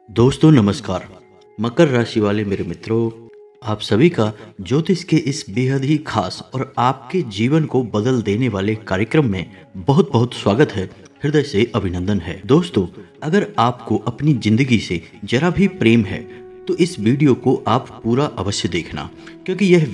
दोस्तों नमस्कार। मकर राशि वाले मेरे मित्रों, आप सभी का ज्योतिष के इस बेहद ही खास और आपके जीवन को बदल देने वाले कार्यक्रम में बहुत बहुत स्वागत है। हृदय से अभिनंदन है। दोस्तों, अगर आपको अपनी जिंदगी से जरा भी प्रेम है तो इस वीडियो को आप पूरा अवश्य देखना, क्योंकि यह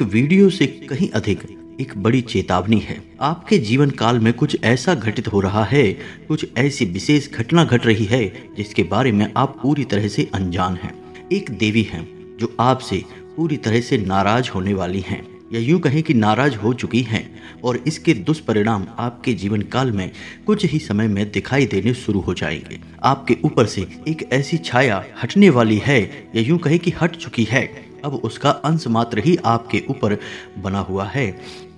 वीडियो से कहीं अधिक एक बड़ी चेतावनी है। आपके जीवन काल में कुछ ऐसा घटित हो रहा है, कुछ ऐसी विशेष घटना घट रही है जिसके बारे में आप पूरी तरह से अनजान हैं। एक देवी हैं जो आपसे पूरी तरह से नाराज होने वाली हैं, या यूं कहें कि नाराज हो चुकी हैं, और इसके दुष्परिणाम आपके जीवन काल में कुछ ही समय में दिखाई देने शुरू हो जाएंगे। आपके ऊपर से एक ऐसी छाया हटने वाली है, या यूं कहें कि हट चुकी है, अब उसका अंश मात्र ही आपके ऊपर बना हुआ है।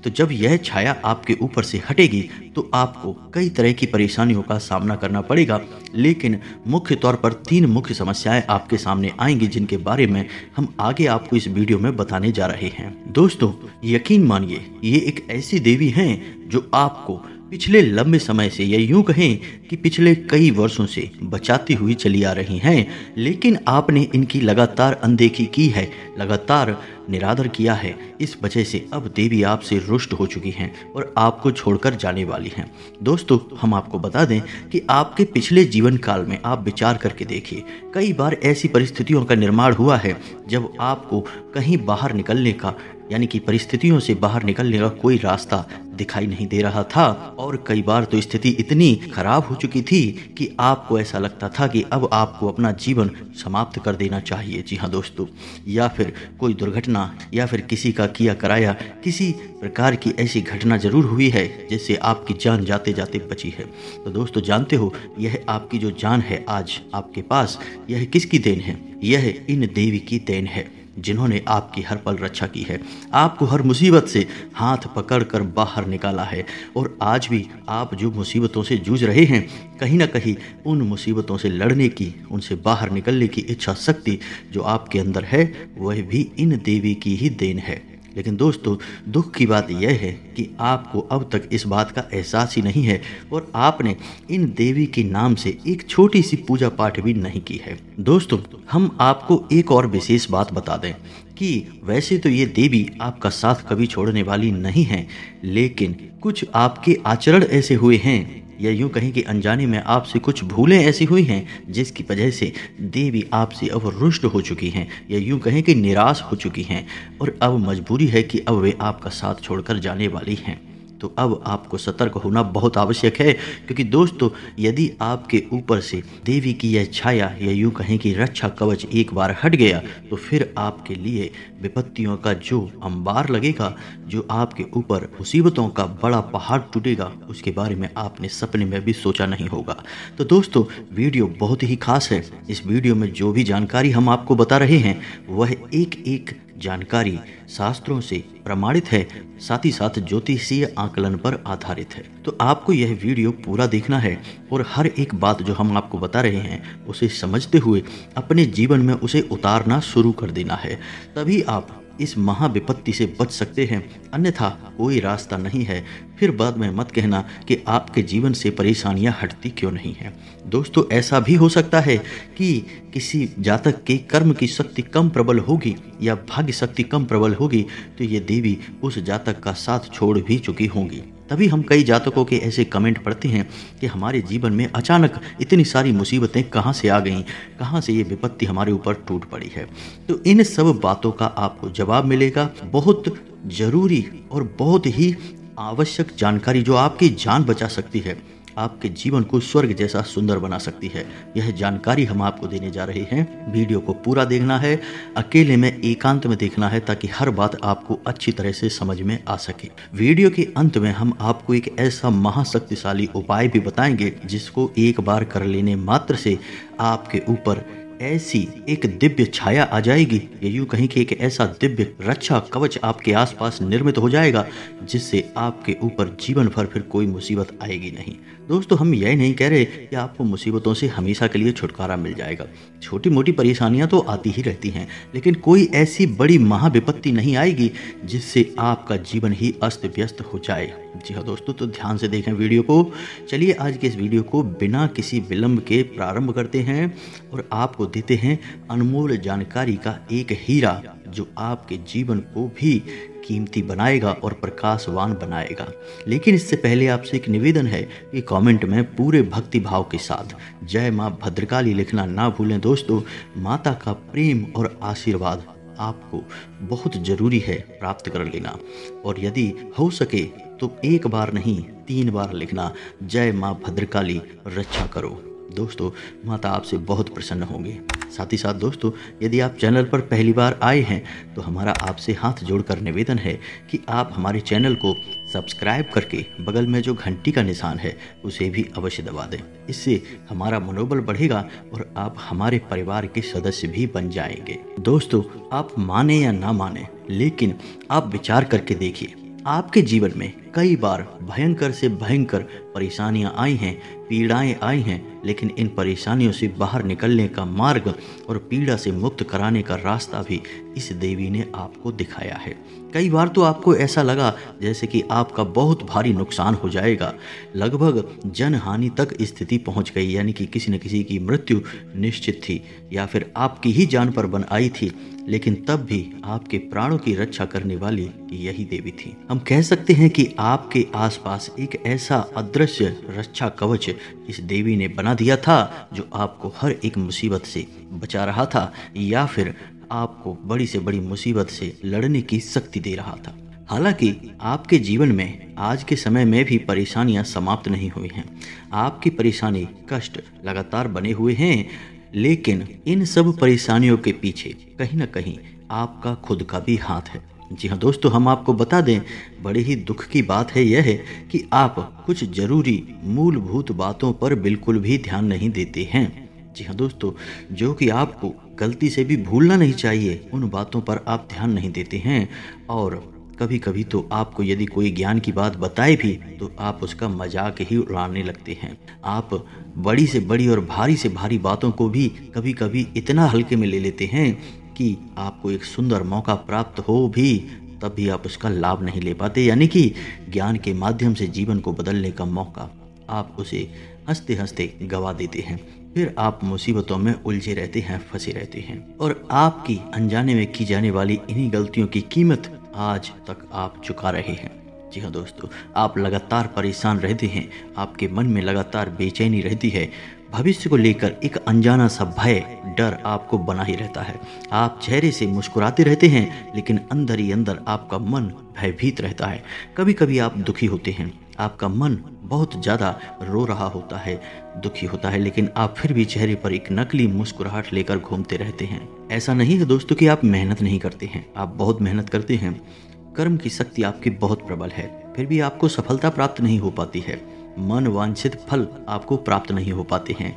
तो जब यह छाया आपके ऊपर से हटेगी तो आपको कई तरह की परेशानियों का सामना करना पड़ेगा, लेकिन मुख्य तौर पर 3 मुख्य समस्याएं आपके सामने आएंगी, जिनके बारे में हम आगे आपको इस वीडियो में बताने जा रहे हैं। दोस्तों, यकीन मानिए, ये एक ऐसी देवी हैं जो आपको पिछले लंबे समय से, या यूं कहें कि पिछले कई वर्षों से बचाती हुई चली आ रही हैं, लेकिन आपने इनकी लगातार अनदेखी की है, लगातार निरादर किया है। इस वजह से अब देवी आपसे रुष्ट हो चुकी हैं और आपको छोड़कर जाने वाली हैं। दोस्तों, हम आपको बता दें कि आपके पिछले जीवन काल में आप विचार करके देखिए, कई बार ऐसी परिस्थितियों का निर्माण हुआ है जब आपको कहीं बाहर निकलने का, यानी कि परिस्थितियों से बाहर निकलने का कोई रास्ता दिखाई नहीं दे रहा था, और कई बार तो स्थिति इतनी खराब हो चुकी थी कि आपको ऐसा लगता था कि अब आपको अपना जीवन समाप्त कर देना चाहिए। जी हाँ दोस्तों, या फिर कोई दुर्घटना या फिर किसी का किया कराया किसी प्रकार की ऐसी घटना जरूर हुई है जिससे आपकी जान जाते जाते बची है। तो दोस्तों, जानते हो, यह आपकी जो जान है आज आपके पास, यह किसकी देन है? यह इन देवी की देन है, जिन्होंने आपकी हर पल रक्षा की है, आपको हर मुसीबत से हाथ पकड़कर बाहर निकाला है। और आज भी आप जो मुसीबतों से जूझ रहे हैं, कहीं ना कहीं उन मुसीबतों से लड़ने की, उनसे बाहर निकलने की इच्छा शक्ति जो आपके अंदर है, वह भी इन देवी की ही देन है। लेकिन दोस्तों, दुख की बात यह है कि आपको अब तक इस बात का एहसास ही नहीं है, और आपने इन देवी के नाम से एक छोटी सी पूजा पाठ भी नहीं की है। दोस्तों, हम आपको एक और विशेष बात बता दें कि वैसे तो ये देवी आपका साथ कभी छोड़ने वाली नहीं है, लेकिन कुछ आपके आचरण ऐसे हुए हैं, या यूं कहें कि अनजाने में आपसे कुछ भूलें ऐसी हुई हैं, जिसकी वजह से देवी आपसे अब रुष्ट हो चुकी हैं, या यूं कहें कि निराश हो चुकी हैं, और अब मजबूरी है कि अब वे आपका साथ छोड़कर जाने वाली हैं। तो अब आपको सतर्क होना बहुत आवश्यक है, क्योंकि दोस्तों, यदि आपके ऊपर से देवी की यह छाया, या यूं कहें कि रक्षा कवच एक बार हट गया, तो फिर आपके लिए विपत्तियों का जो अंबार लगेगा, जो आपके ऊपर मुसीबतों का बड़ा पहाड़ टूटेगा, उसके बारे में आपने सपने में भी सोचा नहीं होगा। तो दोस्तों, वीडियो बहुत ही खास है। इस वीडियो में जो भी जानकारी हम आपको बता रहे हैं, वह एक एक जानकारी शास्त्रों से प्रमाणित है, साथ ही साथ ज्योतिषीय आकलन पर आधारित है। तो आपको यह वीडियो पूरा देखना है, और हर एक बात जो हम आपको बता रहे हैं उसे समझते हुए अपने जीवन में उसे उतारना शुरू कर देना है, तभी आप इस महाविपत्ति से बच सकते हैं। अन्यथा कोई रास्ता नहीं है। फिर बाद में मत कहना कि आपके जीवन से परेशानियां हटती क्यों नहीं हैं। दोस्तों, ऐसा भी हो सकता है कि किसी जातक के कर्म की शक्ति कम प्रबल होगी, या भाग्य शक्ति कम प्रबल होगी, तो ये देवी उस जातक का साथ छोड़ भी चुकी होंगी। तभी हम कई जातकों के ऐसे कमेंट पढ़ते हैं कि हमारे जीवन में अचानक इतनी सारी मुसीबतें कहाँ से आ गईं, कहाँ से ये विपत्ति हमारे ऊपर टूट पड़ी है। तो इन सब बातों का आपको जवाब मिलेगा। बहुत जरूरी और बहुत ही आवश्यक जानकारी जो आपकी जान बचा सकती है, आपके जीवन को स्वर्ग जैसा सुंदर बना सकती है, यह जानकारी हम आपको देने जा रहे हैं। वीडियो को पूरा देखना है, अकेले में एकांत में देखना है, ताकि हर बात आपको अच्छी तरह से समझ में आ सके। वीडियो के अंत में हम आपको एक ऐसा महाशक्तिशाली उपाय भी बताएंगे, जिसको एक बार कर लेने मात्र से आपके ऊपर ऐसी एक दिव्य छाया आ जाएगी, या यूं कहीं कि एक ऐसा दिव्य रक्षा कवच आपके आसपास निर्मित हो जाएगा, जिससे आपके ऊपर जीवन भर फिर कोई मुसीबत आएगी नहीं। दोस्तों हम यह नहीं कह रहे कि आपको मुसीबतों से हमेशा के लिए छुटकारा मिल जाएगा। छोटी मोटी परेशानियां तो आती ही रहती हैं, लेकिन कोई ऐसी बड़ी महाविपत्ति नहीं आएगी जिससे आपका जीवन ही अस्त व्यस्त हो जाए। जी हाँ दोस्तों, तो ध्यान से देखें वीडियो को। चलिए आज के इस वीडियो को बिना किसी विलंब के प्रारंभ करते हैं और आपको देते हैं अनमोल जानकारी का एक हीरा जो आपके जीवन को भी कीमती बनाएगा और प्रकाशवान बनाएगा। लेकिन इससे पहले आपसे एक निवेदन है कि कमेंट में पूरे भक्ति भाव के साथ जय माँ भद्रकाली लिखना ना भूलें। दोस्तों, माता का प्रेम और आशीर्वाद आपको बहुत ज़रूरी है प्राप्त कर लेना, और यदि हो सके तो एक बार नहीं 3 बार लिखना, जय माँ भद्रकाली रक्षा करो। दोस्तों, माता आपसे बहुत प्रसन्न होंगे। साथ ही साथ दोस्तों, यदि आप चैनल पर पहली बार आए हैं तो हमारा आपसे हाथ जोड़कर निवेदन है कि आप हमारे चैनल को सब्सक्राइब करके बगल में जो घंटी का निशान है उसे भी अवश्य दबा दें। इससे हमारा मनोबल बढ़ेगा और आप हमारे परिवार के सदस्य भी बन जाएंगे। दोस्तों, आप माने या ना माने, लेकिन आप विचार करके देखिए, आपके जीवन में कई बार भयंकर से भयंकर परेशानियां आई हैं, पीड़ाएं आई हैं, लेकिन इन परेशानियों से बाहर निकलने का मार्ग और पीड़ा से मुक्त कराने का रास्ता भी इस देवी ने आपको दिखाया है। कई बार तो आपको ऐसा लगा जैसे कि आपका बहुत भारी नुकसान हो जाएगा, लगभग जनहानि तक स्थिति पहुंच गई, यानी कि किसी न किसी की मृत्यु निश्चित थी या फिर आपकी ही जान पर बन आई थी, लेकिन तब भी आपके प्राणों की रक्षा करने वाली यही देवी थी। हम कह सकते हैं कि आपके आसपास एक ऐसा अदृश्य रक्षा कवच इस देवी ने बना दिया था जो आपको हर एक मुसीबत से बचा रहा था या फिर आपको बड़ी से बड़ी मुसीबत से लड़ने की शक्ति दे रहा था। हालांकि आपके जीवन में आज के समय में भी परेशानियां समाप्त नहीं हुई हैं। आपकी परेशानी, कष्ट लगातार बने हुए हैं, लेकिन इन सब परेशानियों के पीछे कहीं ना कहीं आपका खुद का भी हाथ है। जी हाँ दोस्तों, हम आपको बता दें, बड़े ही दुख की बात है यह है कि आप कुछ जरूरी मूलभूत बातों पर बिल्कुल भी ध्यान नहीं देते हैं। जी हाँ दोस्तों, जो कि आपको गलती से भी भूलना नहीं चाहिए, उन बातों पर आप ध्यान नहीं देते हैं। और कभी कभी तो आपको यदि कोई ज्ञान की बात बताए भी तो आप उसका मजाक ही उड़ाने लगते हैं। आप बड़ी से बड़ी और भारी से भारी बातों को भी कभी कभी इतना हल्के में ले लेते हैं कि आपको एक सुंदर मौका प्राप्त हो भी तब भी आप उसका लाभ नहीं ले पाते, यानी कि ज्ञान के माध्यम से जीवन को बदलने का मौका आप उसे हंसते हंसते गवा देते हैं। फिर आप मुसीबतों में उलझे रहते हैं, फंसे रहते हैं, और आपकी अनजाने में की जाने वाली इन्हीं गलतियों की कीमत आज तक आप चुका रहे हैं। जी हाँ दोस्तों, आप लगातार परेशान रहते हैं, आपके मन में लगातार बेचैनी रहती है, भविष्य को लेकर एक अनजाना सा भय, डर आपको बना ही रहता है। आप चेहरे से मुस्कुराते रहते हैं, लेकिन अंदर ही अंदर आपका मन भयभीत रहता है। कभी कभी आप दुखी होते हैं, आपका मन बहुत ज़्यादा रो रहा होता है, दुखी होता है, लेकिन आप फिर भी चेहरे पर एक नकली मुस्कुराहट लेकर घूमते रहते हैं। ऐसा नहीं है दोस्तों कि आप मेहनत नहीं करते हैं, आप बहुत मेहनत करते हैं, कर्म की शक्ति आपकी बहुत प्रबल है, फिर भी आपको सफलता प्राप्त नहीं हो पाती है, मन वांछित फल आपको प्राप्त नहीं हो पाते हैं।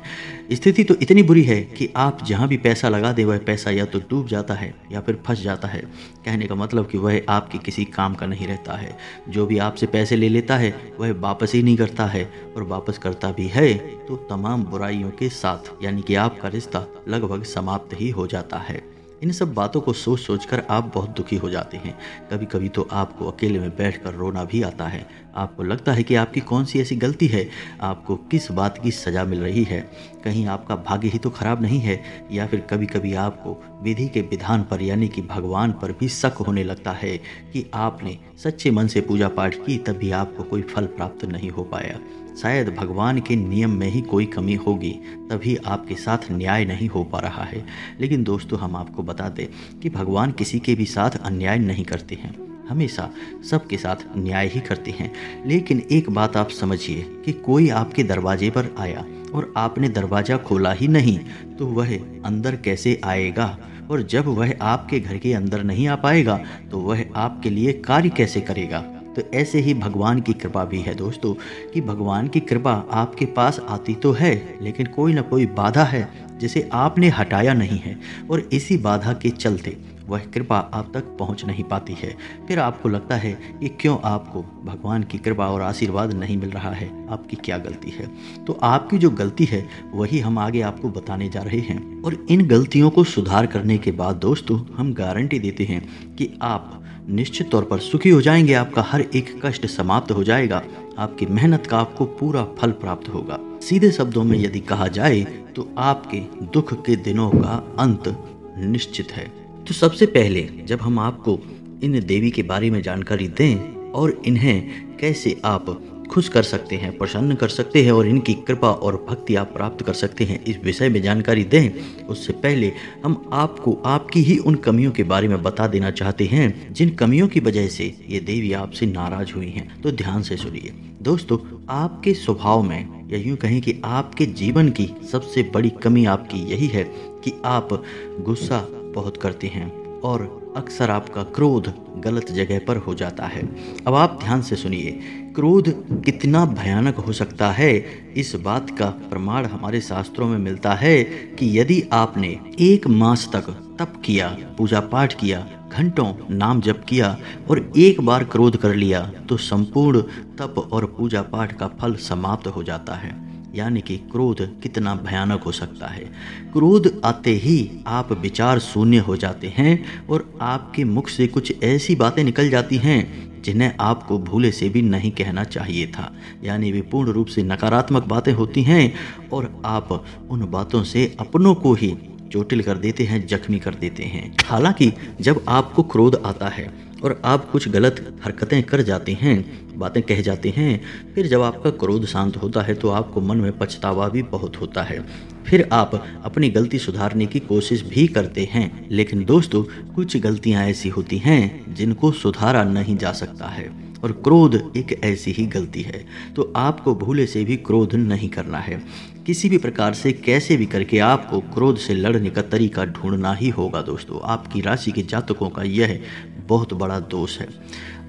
स्थिति तो इतनी बुरी है कि आप जहां भी पैसा लगा दे वह पैसा या तो डूब जाता है या फिर फंस जाता है। कहने का मतलब कि वह आपके किसी काम का नहीं रहता है। जो भी आपसे पैसे ले लेता है वह वापस ही नहीं करता है, और वापस करता भी है तो तमाम बुराइयों के साथ, यानी कि आपका रिश्ता लगभग समाप्त ही हो जाता है। इन सब बातों को सोच सोचकर आप बहुत दुखी हो जाते हैं। कभी कभी तो आपको अकेले में बैठकर रोना भी आता है। आपको लगता है कि आपकी कौन सी ऐसी गलती है, आपको किस बात की सज़ा मिल रही है, कहीं आपका भाग्य ही तो खराब नहीं है, या फिर कभी कभी आपको विधि के विधान पर यानी कि भगवान पर भी शक होने लगता है कि आपने सच्चे मन से पूजा पाठ की तब भी आपको कोई फल प्राप्त नहीं हो पाया। शायद भगवान के नियम में ही कोई कमी होगी, तभी आपके साथ न्याय नहीं हो पा रहा है। लेकिन दोस्तों, हम आपको बता दें कि भगवान किसी के भी साथ अन्याय नहीं करते हैं, हमेशा सबके साथ न्याय ही करते हैं। लेकिन एक बात आप समझिए कि कोई आपके दरवाजे पर आया और आपने दरवाज़ा खोला ही नहीं तो वह अंदर कैसे आएगा, और जब वह आपके घर के अंदर नहीं आ पाएगा तो वह आपके लिए कार्य कैसे करेगा। तो ऐसे ही भगवान की कृपा भी है दोस्तों, कि भगवान की कृपा आपके पास आती तो है, लेकिन कोई ना कोई बाधा है जिसे आपने हटाया नहीं है, और इसी बाधा के चलते वह कृपा आप तक पहुंच नहीं पाती है। फिर आपको लगता है कि क्यों आपको भगवान की कृपा और आशीर्वाद नहीं मिल रहा है, आपकी क्या गलती है। तो आपकी जो गलती है वही हम आगे आपको बताने जा रहे हैं, और इन गलतियों को सुधार करने के बाद दोस्तों हम गारंटी देते हैं कि आप निश्चित तौर पर सुखी हो जाएंगे। आपका हर एक कष्ट समाप्त हो जाएगा, आपकी मेहनत का आपको पूरा फल प्राप्त होगा। सीधे शब्दों में यदि कहा जाए तो आपके दुख के दिनों का अंत निश्चित है। तो सबसे पहले जब हम आपको इन देवी के बारे में जानकारी दें और इन्हें कैसे आप खुश कर सकते हैं, प्रसन्न कर सकते हैं और इनकी कृपा और भक्ति आप प्राप्त कर सकते हैं, इस विषय में जानकारी दें, उससे पहले हम आपको आपकी ही उन कमियों के बारे में बता देना चाहते हैं जिन कमियों की वजह से ये देवी आपसे नाराज हुई हैं। तो ध्यान से सुनिए दोस्तों, आपके स्वभाव में या यूं कहें कि आपके जीवन की सबसे बड़ी कमी आपकी यही है कि आप गुस्सा बहुत करते हैं और अक्सर आपका क्रोध गलत जगह पर हो जाता है। अब आप ध्यान से सुनिए, क्रोध कितना भयानक हो सकता है इस बात का प्रमाण हमारे शास्त्रों में मिलता है कि यदि आपने 1 मास तक तप किया, पूजा पाठ किया, घंटों नाम जप किया और एक बार क्रोध कर लिया तो संपूर्ण तप और पूजा पाठ का फल समाप्त हो जाता है। यानी कि क्रोध कितना भयानक हो सकता है। क्रोध आते ही आप विचार शून्य हो जाते हैं और आपके मुख से कुछ ऐसी बातें निकल जाती हैं जिन्हें आपको भूले से भी नहीं कहना चाहिए था। यानी वे पूर्ण रूप से नकारात्मक बातें होती हैं और आप उन बातों से अपनों को ही चोटिल कर देते हैं, जख्मी कर देते हैं। हालांकि जब आपको क्रोध आता है और आप कुछ गलत हरकतें कर जाते हैं, बातें कह जाते हैं, फिर जब आपका क्रोध शांत होता है तो आपको मन में पछतावा भी बहुत होता है। फिर आप अपनी गलती सुधारने की कोशिश भी करते हैं। लेकिन दोस्तों, कुछ गलतियां ऐसी होती हैं जिनको सुधारा नहीं जा सकता है और क्रोध एक ऐसी ही गलती है। तो आपको भूले से भी क्रोध नहीं करना है। किसी भी प्रकार से कैसे भी करके आपको क्रोध से लड़ने का तरीका ढूंढना ही होगा। दोस्तों, आपकी राशि के जातकों का यह बहुत बड़ा दोष है।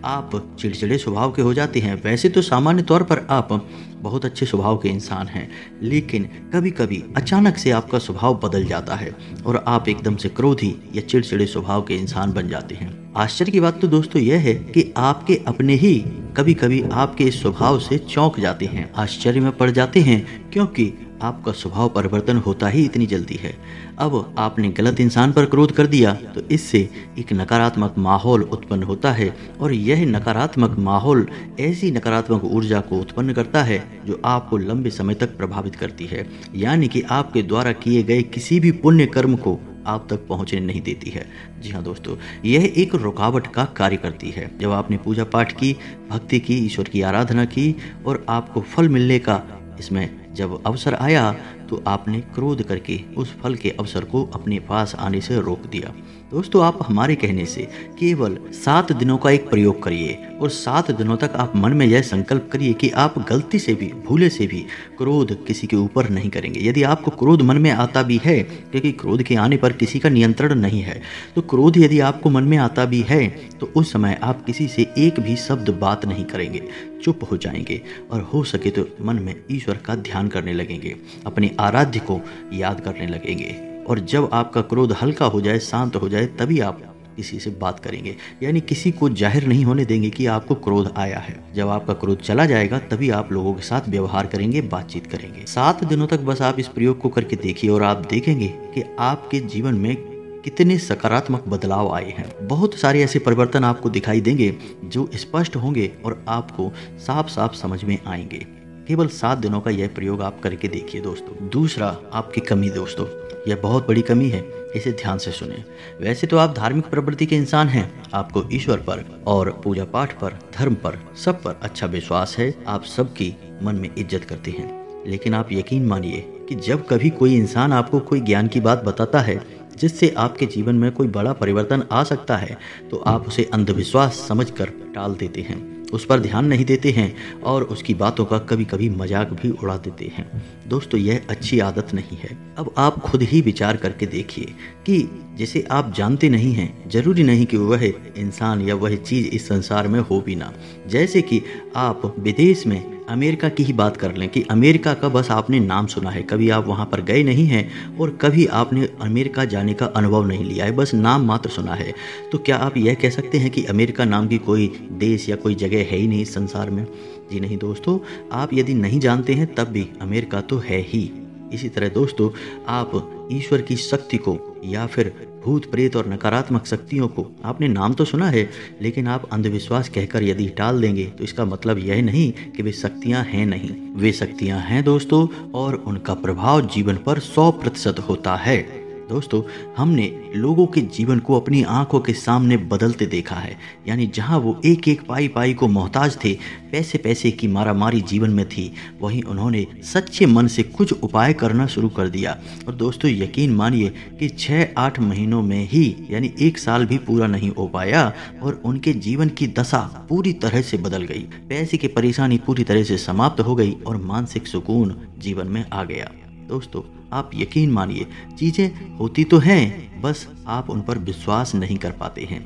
आप चिड़चिड़े स्वभाव के हो जाते हैं। वैसे तो सामान्य तौर पर आप बहुत अच्छे स्वभाव के इंसान हैं, लेकिन कभी कभी अचानक से आपका स्वभाव बदल जाता है और आप एकदम से क्रोधी या चिड़चिड़े स्वभाव के इंसान बन जाते हैं। आश्चर्य की बात तो दोस्तों यह है कि आपके अपने ही कभी कभी आपके इस स्वभाव से चौंक जाते हैं, आश्चर्य में पड़ जाते हैं, क्योंकि आपका स्वभाव परिवर्तन होता ही इतनी जल्दी है। अब आपने गलत इंसान पर क्रोध कर दिया तो इससे एक नकारात्मक माहौल उत्पन्न होता है और यह नकारात्मक माहौल ऐसी नकारात्मक ऊर्जा को उत्पन्न करता है जो आपको लंबे समय तक प्रभावित करती है। यानी कि आपके द्वारा किए गए किसी भी पुण्य कर्म को आप तक पहुंचने नहीं देती है। जी हाँ दोस्तों, यह एक रुकावट का कार्य करती है। जब आपने पूजा पाठ की, भक्ति की, ईश्वर की आराधना की और आपको फल मिलने का इसमें जब अवसर आया तो आपने क्रोध करके उस फल के अवसर को अपने पास आने से रोक दिया। दोस्तों, आप हमारे कहने से केवल 7 दिनों का एक प्रयोग करिए और 7 दिनों तक आप मन में यह संकल्प करिए कि आप गलती से भी, भूले से भी क्रोध किसी के ऊपर नहीं करेंगे। यदि आपको क्रोध मन में आता भी है, क्योंकि क्रोध के आने पर किसी का नियंत्रण नहीं है, तो क्रोध यदि आपको मन में आता भी है तो उस समय आप किसी से एक भी शब्द बात नहीं करेंगे, चुप हो जाएंगे और हो सके तो मन में ईश्वर का ध्यान करने लगेंगे, अपने आराध्य को याद करने लगेंगे। और जब आपका क्रोध हल्का हो जाए, शांत हो जाए, तभी आप किसी से बात करेंगे। यानी किसी को जाहिर नहीं होने देंगे कि आपको क्रोध आया है। जब आपका क्रोध चला जाएगा तभी आप लोगों के साथ व्यवहार करेंगे, बातचीत करेंगे। 7 दिनों तक बस आप इस प्रयोग को करके देखिए और आप देखेंगे कि आपके जीवन में कितने सकारात्मक बदलाव आए हैं। बहुत सारे ऐसे परिवर्तन आपको दिखाई देंगे जो स्पष्ट होंगे और आपको साफ साफ समझ में आएंगे। केवल 7 दिनों का यह प्रयोग आप करके देखिए दोस्तों। दूसरा, आपकी कमी दोस्तों, यह बहुत बड़ी कमी है, इसे ध्यान से सुने। वैसे तो आप धार्मिक प्रवृत्ति के इंसान हैं, आपको ईश्वर पर और पूजा पाठ पर, धर्म पर, सब पर अच्छा विश्वास है, आप सबकी मन में इज्जत करते हैं। लेकिन आप यकीन मानिए कि जब कभी कोई इंसान आपको कोई ज्ञान की बात बताता है जिससे आपके जीवन में कोई बड़ा परिवर्तन आ सकता है, तो आप उसे अंधविश्वास समझकर टाल देते हैं, उस पर ध्यान नहीं देते हैं और उसकी बातों का कभी कभी मजाक भी उड़ा देते हैं। दोस्तों, यह अच्छी आदत नहीं है। अब आप खुद ही विचार करके देखिए कि जिसे आप जानते नहीं हैं, जरूरी नहीं कि वह इंसान या वह चीज़ इस संसार में हो भी ना। जैसे कि आप विदेश में अमेरिका की ही बात कर लें कि अमेरिका का बस आपने नाम सुना है, कभी आप वहाँ पर गए नहीं हैं और कभी आपने अमेरिका जाने का अनुभव नहीं लिया है, बस नाम मात्र सुना है। तो क्या आप यह कह सकते हैं कि अमेरिका नाम की कोई देश या कोई जगह है ही नहीं इस संसार में? जी नहीं दोस्तों, आप यदि नहीं जानते हैं तब भी अमेरिका तो है ही। इसी तरह दोस्तों, आप ईश्वर की शक्ति को या फिर भूत प्रेत और नकारात्मक शक्तियों को आपने नाम तो सुना है, लेकिन आप अंधविश्वास कहकर यदि टाल देंगे तो इसका मतलब यह नहीं कि वे शक्तियां हैं नहीं। वे शक्तियां हैं दोस्तों, और उनका प्रभाव जीवन पर 100% होता है। दोस्तों, हमने लोगों के जीवन को अपनी आंखों के सामने बदलते देखा है। यानी जहां वो एक एक पाई पाई को मोहताज थे, पैसे पैसे की मारामारी जीवन में थी, वहीं उन्होंने सच्चे मन से कुछ उपाय करना शुरू कर दिया। और दोस्तों, यकीन मानिए कि 6-8 महीनों में ही, यानी 1 साल भी पूरा नहीं हो पाया और उनके जीवन की दशा पूरी तरह से बदल गई। पैसे की परेशानी पूरी तरह से समाप्त हो गई और मानसिक सुकून जीवन में आ गया। दोस्तों, आप यकीन मानिए, चीज़ें होती तो हैं, बस आप उन पर विश्वास नहीं कर पाते हैं।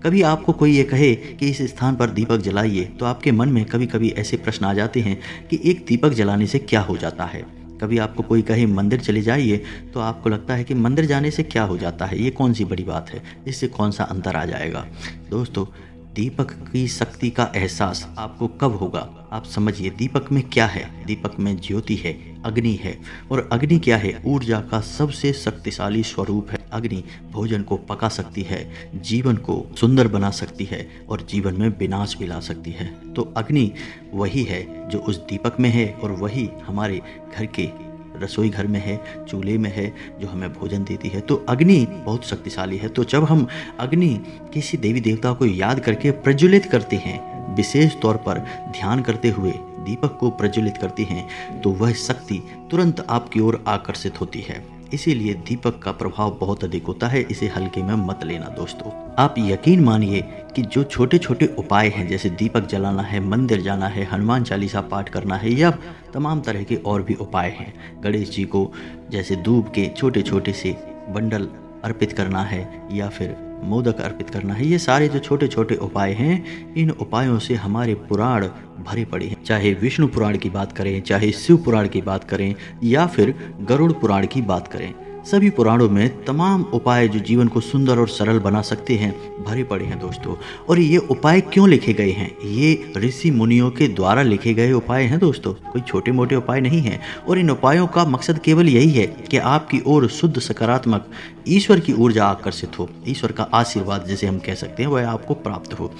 कभी आपको कोई ये कहे कि इस स्थान पर दीपक जलाइए, तो आपके मन में कभी कभी ऐसे प्रश्न आ जाते हैं कि एक दीपक जलाने से क्या हो जाता है। कभी आपको कोई कहे मंदिर चले जाइए, तो आपको लगता है कि मंदिर जाने से क्या हो जाता है, ये कौन सी बड़ी बात है, इससे कौन सा अंतर आ जाएगा। दोस्तों, दीपक की शक्ति का एहसास आपको कब होगा? आप समझिए, दीपक में क्या है? दीपक में ज्योति है, अग्नि है। और अग्नि क्या है? ऊर्जा का सबसे शक्तिशाली स्वरूप है। अग्नि भोजन को पका सकती है, जीवन को सुंदर बना सकती है और जीवन में विनाश भी ला सकती है। तो अग्नि वही है जो उस दीपक में है, और वही हमारे घर के रसोई घर में है, चूल्हे में है, जो हमें भोजन देती है। तो अग्नि बहुत शक्तिशाली है। तो जब हम अग्नि किसी देवी देवता को याद करके प्रज्वलित करते हैं, विशेष तौर पर ध्यान करते हुए दीपक को प्रज्वलित करते हैं, तो वह शक्ति तुरंत आपकी ओर आकर्षित होती है। इसीलिए दीपक का प्रभाव बहुत अधिक होता है, इसे हल्के में मत लेना दोस्तों। आप यकीन मानिए कि जो छोटे छोटे उपाय हैं, जैसे दीपक जलाना है, मंदिर जाना है, हनुमान चालीसा पाठ करना है, या तमाम तरह के और भी उपाय हैं। गणेश जी को जैसे दूब के छोटे छोटे से बंडल अर्पित करना है, या फिर मोदक अर्पित करना है, ये सारे जो छोटे छोटे उपाय हैं, इन उपायों से हमारे पुराण भरे पड़े हैं। चाहे विष्णु पुराण की बात करें, चाहे शिव पुराण की बात करें, या फिर गरुड़ पुराण की बात करें, सभी पुराणों में तमाम उपाय जो जीवन को सुंदर और सरल बना सकते हैं भरे पड़े हैं दोस्तों। और ये उपाय क्यों लिखे गए हैं? ये ऋषि मुनियों के द्वारा लिखे गए उपाय हैं दोस्तों, कोई छोटे मोटे उपाय नहीं हैं। और इन उपायों का मकसद केवल यही है कि आपकी ओर शुद्ध सकारात्मक ईश्वर की ऊर्जा आकर्षित हो, ईश्वर का आशीर्वाद जिसे हम कह सकते हैं वह आपको प्राप्त हो।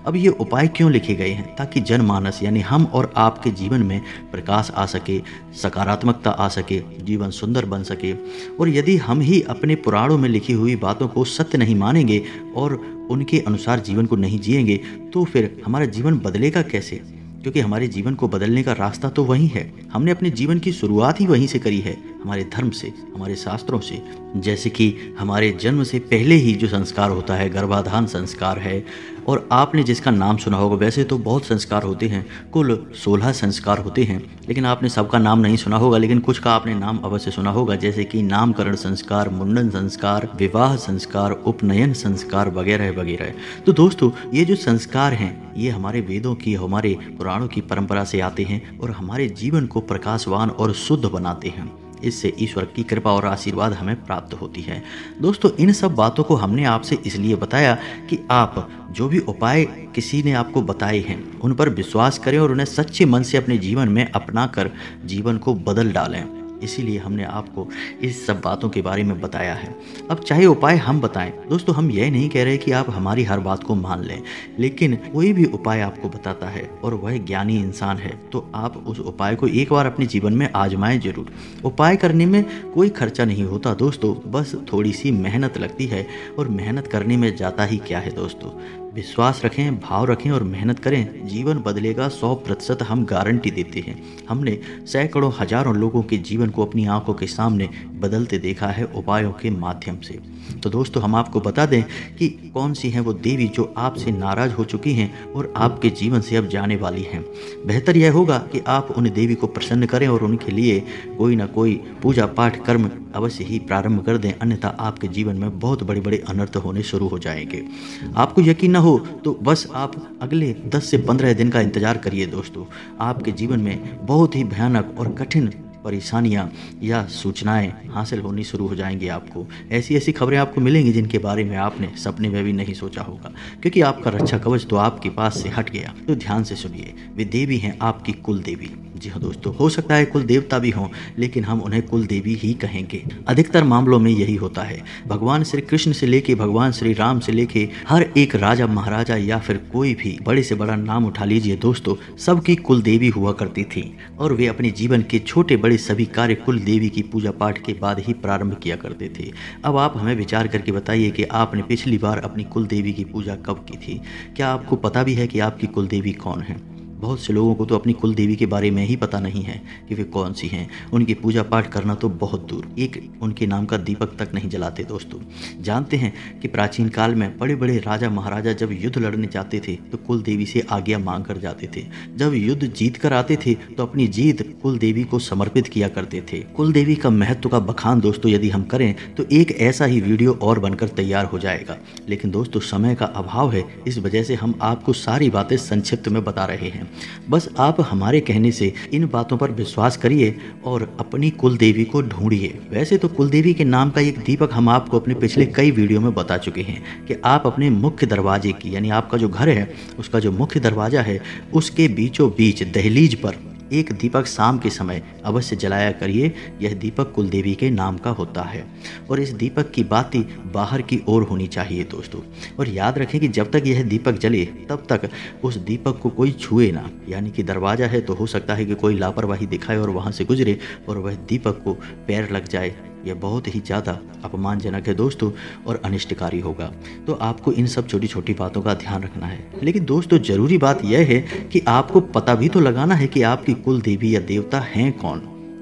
अब ये उपाय क्यों लिखे गए हैं? ताकि जनमानस यानी हम और आपके जीवन में प्रकाश आ सके, सकारात्मकता आ सके, जीवन सुंदर बन सके। और यदि हम ही अपने पुराणों में लिखी हुई बातों को सत्य नहीं मानेंगे और उनके अनुसार जीवन को नहीं जिएंगे, तो फिर हमारा जीवन बदलेगा कैसे? क्योंकि हमारे जीवन को बदलने का रास्ता तो वही है। हमने अपने जीवन की शुरुआत ही वहीं से करी है, हमारे धर्म से, हमारे शास्त्रों से। जैसे कि हमारे जन्म से पहले ही जो संस्कार होता है, गर्भाधान संस्कार है। और आपने जिसका नाम सुना होगा, वैसे तो बहुत संस्कार होते हैं, कुल 16 संस्कार होते हैं, लेकिन आपने सबका नाम नहीं सुना होगा, लेकिन कुछ का आपने नाम अवश्य सुना होगा, जैसे कि नामकरण संस्कार, मुंडन संस्कार, विवाह संस्कार, उपनयन संस्कार वगैरह वगैरह। तो दोस्तों, ये जो संस्कार हैं, ये हमारे वेदों की, हमारे पुराणों की परंपरा से आते हैं और हमारे जीवन को प्रकाशवान और शुद्ध बनाते हैं। इससे ईश्वर की कृपा और आशीर्वाद हमें प्राप्त होती है। दोस्तों, इन सब बातों को हमने आपसे इसलिए बताया कि आप जो भी उपाय किसी ने आपको बताए हैं, उन पर विश्वास करें और उन्हें सच्चे मन से अपने जीवन में अपनाकर जीवन को बदल डालें। इसीलिए हमने आपको इस सब बातों के बारे में बताया है। अब चाहे उपाय हम बताएं दोस्तों, हम यह नहीं कह रहे कि आप हमारी हर बात को मान लें, लेकिन कोई भी उपाय आपको बताता है और वह ज्ञानी इंसान है, तो आप उस उपाय को एक बार अपने जीवन में आजमाएं जरूर। उपाय करने में कोई खर्चा नहीं होता दोस्तों, बस थोड़ी सी मेहनत लगती है, और मेहनत करने में जाता ही क्या है दोस्तों। विश्वास रखें, भाव रखें और मेहनत करें, जीवन बदलेगा 100%, हम गारंटी देते हैं। हमने सैकड़ों हजारों लोगों के जीवन को अपनी आंखों के सामने बदलते देखा है उपायों के माध्यम से। तो दोस्तों, हम आपको बता दें कि कौन सी हैं वो देवी जो आपसे नाराज हो चुकी हैं और आपके जीवन से अब जाने वाली हैं। बेहतर यह होगा कि आप उन देवी को प्रसन्न करें और उनके लिए कोई ना कोई पूजा पाठ कर्म अवश्य ही प्रारंभ कर दें, अन्यथा आपके जीवन में बहुत बड़े बड़े अनर्थ होने शुरू हो जाएंगे। आपको यकीन न हो तो बस आप अगले 10 से 15 दिन का इंतजार करिए दोस्तों, आपके जीवन में बहुत ही भयानक और कठिन परेशानियाँ या सूचनाएं हासिल होनी शुरू हो जाएंगी। आपको ऐसी ऐसी खबरें आपको मिलेंगी जिनके बारे में आपने सपने में भी नहीं सोचा होगा, क्योंकि आपका रक्षा कवच तो आपके पास से हट गया। तो ध्यान से सुनिए, वे देवी हैं आपकी कुल देवी। जी हाँ दोस्तों, हो सकता है कुल देवता भी हों, लेकिन हम उन्हें कुल देवी ही कहेंगे। अधिकतर मामलों में यही होता है। भगवान श्री कृष्ण से लेके भगवान श्री राम से लेके हर एक राजा महाराजा या फिर कोई भी बड़े से बड़ा नाम उठा लीजिए दोस्तों, सबकी कुल देवी हुआ करती थी और वे अपने जीवन के छोटे बड़े सभी कार्य कुल देवी की पूजा पाठ के बाद ही प्रारंभ किया करते थे। अब आप हमें विचार करके बताइए कि आपने पिछली बार अपनी कुल देवी की पूजा कब की थी? क्या आपको पता भी है कि आपकी कुल देवी कौन है? बहुत से लोगों को तो अपनी कुल देवी के बारे में ही पता नहीं है कि वे कौन सी हैं। उनकी पूजा पाठ करना तो बहुत दूर, एक उनके नाम का दीपक तक नहीं जलाते दोस्तों। जानते हैं कि प्राचीन काल में बड़े बड़े राजा महाराजा जब युद्ध लड़ने जाते थे तो कुल देवी से आज्ञा मांग कर जाते थे। जब युद्ध जीत कर आते थे तो अपनी जीत कुल देवी को समर्पित किया करते थे। कुल देवी का महत्व का बखान दोस्तों यदि हम करें तो एक ऐसा ही वीडियो और बनकर तैयार हो जाएगा, लेकिन दोस्तों समय का अभाव है, इस वजह से हम आपको सारी बातें संक्षिप्त में बता रहे हैं। बस आप हमारे कहने से इन बातों पर विश्वास करिए और अपनी कुल देवी को ढूंढिए। वैसे तो कुल देवी के नाम का एक दीपक हम आपको अपने पिछले कई वीडियो में बता चुके हैं कि आप अपने मुख्य दरवाजे की, यानी आपका जो घर है उसका जो मुख्य दरवाजा है उसके बीचों बीच दहलीज पर एक दीपक शाम के समय अवश्य जलाया करिए। यह दीपक कुल देवी के नाम का होता है और इस दीपक की बाती बाहर की ओर होनी चाहिए दोस्तों। और याद रखें कि जब तक यह दीपक जले तब तक उस दीपक को कोई छुए ना, यानी कि दरवाजा है तो हो सकता है कि कोई लापरवाही दिखाए और वहाँ से गुजरे और वह दीपक को पैर लग जाए। यह बहुत ही ज़्यादा अपमानजनक है दोस्तों और अनिष्टकारी होगा। तो आपको इन सब छोटी छोटी बातों का ध्यान रखना है। लेकिन दोस्तों ज़रूरी बात यह है कि आपको पता भी तो लगाना है कि आपकी कुल देवी या देवता हैं कौन,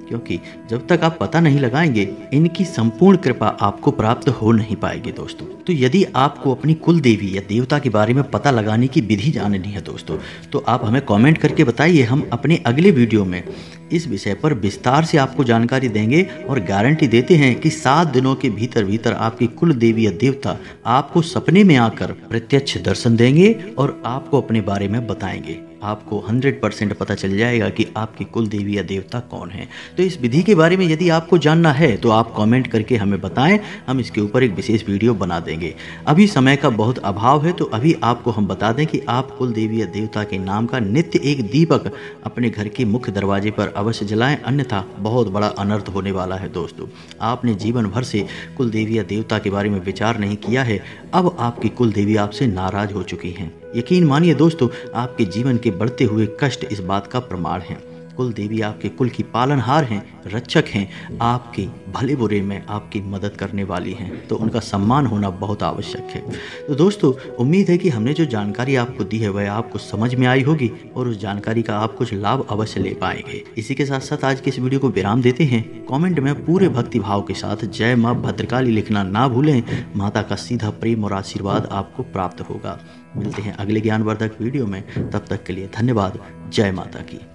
क्योंकि जब तक आप पता नहीं लगाएंगे इनकी संपूर्ण कृपा आपको प्राप्त हो नहीं पाएगी दोस्तों। तो यदि आपको अपनी कुल देवी या देवता के बारे में पता लगाने की विधि जाननी है दोस्तों, तो आप हमें कमेंट करके बताइए। हम अपने अगले वीडियो में इस विषय पर विस्तार से आपको जानकारी देंगे और गारंटी देते हैं कि 7 दिनों के भीतर भीतर आपकी कुल देवी या देवता आपको सपने में आकर प्रत्यक्ष दर्शन देंगे और आपको अपने बारे में बताएंगे। आपको 100% पता चल जाएगा कि आपकी कुल देवी या देवता कौन है। तो इस विधि के बारे में यदि आपको जानना है तो आप कमेंट करके हमें बताएं, हम इसके ऊपर एक विशेष वीडियो बना देंगे। अभी समय का बहुत अभाव है तो अभी आपको हम बता दें कि आप कुल देवी या देवता के नाम का नित्य एक दीपक अपने घर के मुख्य दरवाजे पर अवश्य जलाएं, अन्यथा बहुत बड़ा अनर्थ होने वाला है दोस्तों। आपने जीवन भर से कुल देवी या देवता के बारे में विचार नहीं किया है, अब आपकी कुल देवी आपसे नाराज हो चुकी हैं। यकीन मानिए दोस्तों, आपके जीवन के बढ़ते हुए कष्ट इस बात का प्रमाण है। कुल देवी आपके कुल की पालनहार हैं, रक्षक हैं, आपके भले बुरे में आपकी मदद करने वाली हैं, तो उनका सम्मान होना बहुत आवश्यक है। तो दोस्तों, उम्मीद है कि हमने जो जानकारी आपको दी है वह आपको समझ में आई होगी और उस जानकारी का आप कुछ लाभ अवश्य ले पाएंगे। इसी के साथ साथ आज के इस वीडियो को विराम देते हैं। कमेंट में पूरे भक्ति भाव के साथ जय माँ भद्रकाली लिखना ना भूलें, माता का सीधा प्रेम और आशीर्वाद आपको प्राप्त होगा। मिलते हैं अगले ज्ञानवर्धक वीडियो में, तब तक के लिए धन्यवाद। जय माता की।